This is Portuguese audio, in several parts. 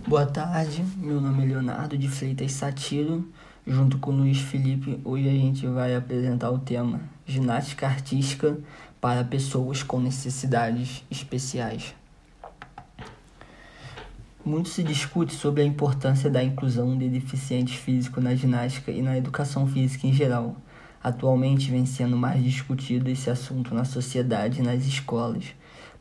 Boa tarde, meu nome é Leonardo de Freitas Satiro, junto com Luiz Felipe. Hoje a gente vai apresentar o tema Ginástica Artística para pessoas com necessidades especiais. Muito se discute sobre a importância da inclusão de deficientes físicos na ginástica e na educação física em geral. Atualmente vem sendo mais discutido esse assunto na sociedade e nas escolas,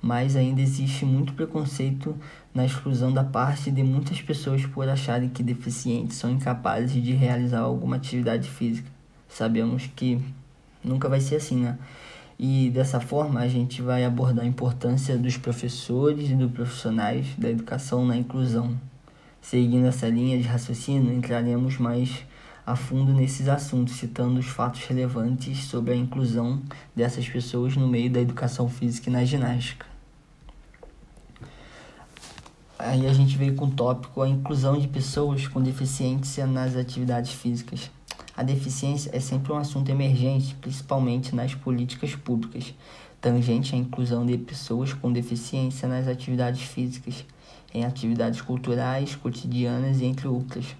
mas ainda existe muito preconceito na exclusão da parte de muitas pessoas por acharem que deficientes são incapazes de realizar alguma atividade física. Sabemos que nunca vai ser assim, né? E dessa forma a gente vai abordar a importância dos professores e dos profissionais da educação na inclusão. Seguindo essa linha de raciocínio, entraremos mais a fundo nesses assuntos, citando os fatos relevantes sobre a inclusão dessas pessoas no meio da educação física e na ginástica. Aí a gente veio com o tópico a inclusão de pessoas com deficiência nas atividades físicas. A deficiência é sempre um assunto emergente, principalmente nas políticas públicas, tangente à inclusão de pessoas com deficiência nas atividades físicas, em atividades culturais, cotidianas e entre outras.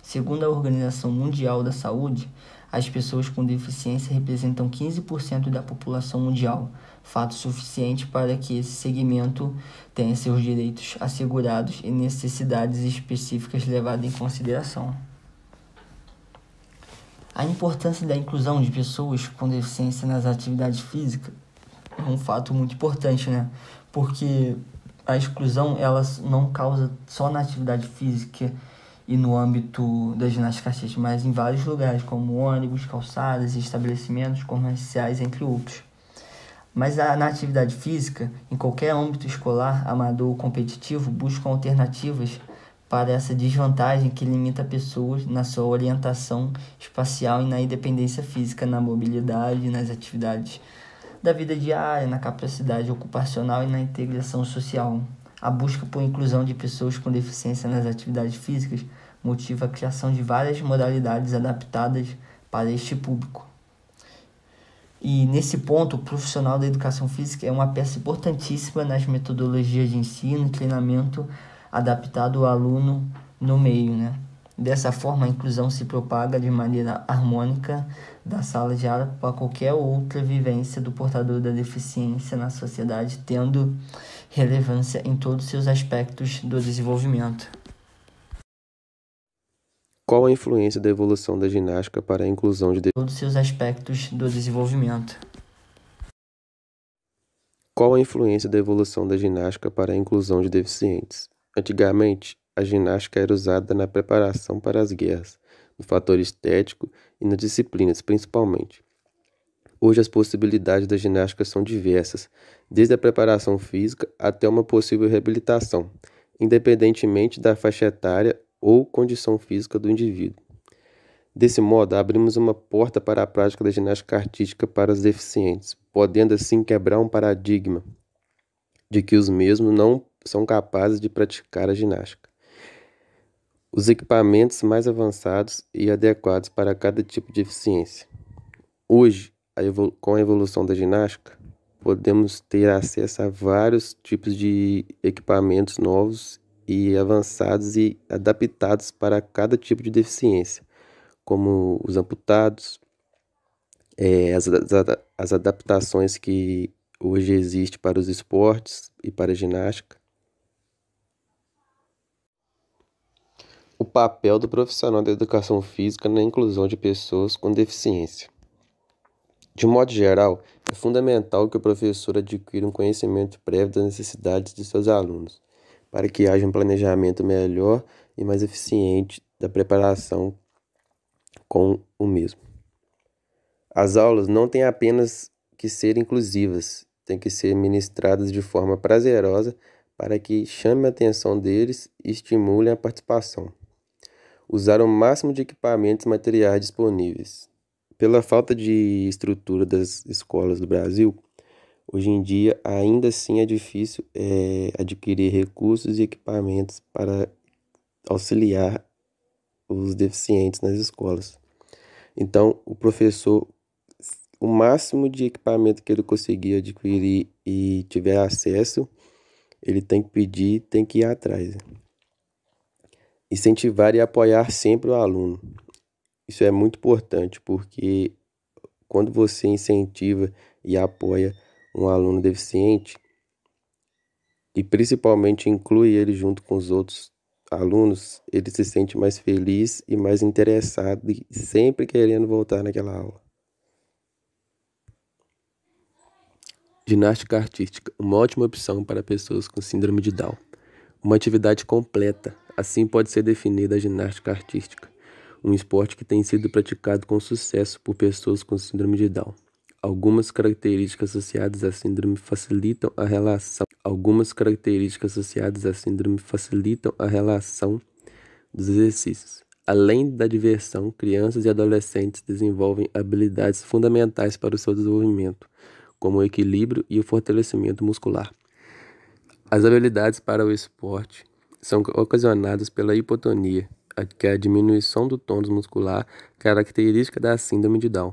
Segundo a Organização Mundial da Saúde, as pessoas com deficiência representam 15% da população mundial, fato suficiente para que esse segmento tenha seus direitos assegurados e necessidades específicas levadas em consideração. A importância da inclusão de pessoas com deficiência nas atividades físicas é um fato muito importante, né? Porque a exclusão ela não causa só na atividade física e no âmbito da ginástica artística, mas em vários lugares, como ônibus, calçadas, estabelecimentos comerciais, entre outros. Mas na atividade física, em qualquer âmbito escolar, amador ou competitivo, buscam alternativas para essa desvantagem que limita pessoas na sua orientação espacial e na independência física, na mobilidade, nas atividades da vida diária, na capacidade ocupacional e na integração social. A busca por inclusão de pessoas com deficiência nas atividades físicas motiva a criação de várias modalidades adaptadas para este público. E nesse ponto, o profissional da educação física é uma peça importantíssima nas metodologias de ensino e treinamento adaptado ao aluno no meio, né? Dessa forma, a inclusão se propaga de maneira harmônica da sala de aula para qualquer outra vivência do portador da deficiência na sociedade, tendo relevância em todos os seus aspectos do desenvolvimento. Qual a influência da evolução da ginástica para a inclusão de todos os seus aspectos do desenvolvimento? Qual a influência da evolução da ginástica para a inclusão de deficientes? Antigamente, a ginástica era usada na preparação para as guerras, no fator estético e nas disciplinas, principalmente. Hoje, as possibilidades da ginástica são diversas, desde a preparação física até uma possível reabilitação, independentemente da faixa etária ou condição física do indivíduo. Desse modo, abrimos uma porta para a prática da ginástica artística para os deficientes, podendo assim quebrar um paradigma de que os mesmos não são capazes de praticar a ginástica. Os equipamentos mais avançados e adequados para cada tipo de deficiência. Hoje, com a evolução da ginástica, podemos ter acesso a vários tipos de equipamentos novos e avançados e adaptados para cada tipo de deficiência, como os amputados, as adaptações que hoje existem para os esportes e para a ginástica. O papel do profissional da educação física na inclusão de pessoas com deficiência. De modo geral, é fundamental que o professor adquira um conhecimento prévio das necessidades de seus alunos, para que haja um planejamento melhor e mais eficiente da preparação com o mesmo. As aulas não têm apenas que ser inclusivas, têm que ser ministradas de forma prazerosa para que chame a atenção deles e estimule a participação. Usar o máximo de equipamentos e materiais disponíveis. Pela falta de estrutura das escolas do Brasil, hoje em dia ainda assim é difícil adquirir recursos e equipamentos para auxiliar os deficientes nas escolas. Então, o professor, o máximo de equipamento que ele conseguir adquirir e tiver acesso, ele tem que pedir, tem que ir atrás. Incentivar e apoiar sempre o aluno. Isso é muito importante, porque quando você incentiva e apoia um aluno deficiente, e principalmente inclui ele junto com os outros alunos, ele se sente mais feliz e mais interessado e sempre querendo voltar naquela aula. Ginástica artística, uma ótima opção para pessoas com síndrome de Down. Uma atividade completa, assim pode ser definida a ginástica artística, um esporte que tem sido praticado com sucesso por pessoas com síndrome de Down. Algumas características associadas à síndrome facilitam a relação. Dos exercícios. Além da diversão, crianças e adolescentes desenvolvem habilidades fundamentais para o seu desenvolvimento, como o equilíbrio e o fortalecimento muscular. As habilidades para o esporte são ocasionadas pela hipotonia, que é a diminuição do tônus muscular, característica da síndrome de Down.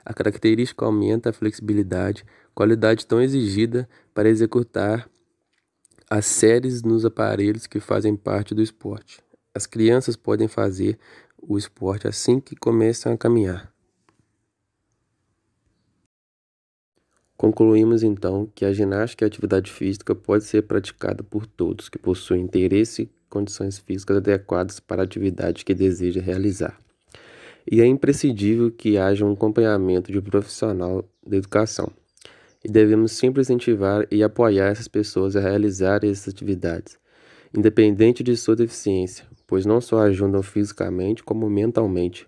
A característica aumenta a flexibilidade, qualidade tão exigida para executar as séries nos aparelhos que fazem parte do esporte. As crianças podem fazer o esporte assim que começam a caminhar. Concluímos então que a ginástica e a atividade física pode ser praticada por todos que possuem interesse e condições físicas adequadas para a atividade que deseja realizar. E é imprescindível que haja um acompanhamento de um profissional da educação. E devemos sempre incentivar e apoiar essas pessoas a realizar essas atividades, independente de sua deficiência, pois não só ajudam fisicamente como mentalmente,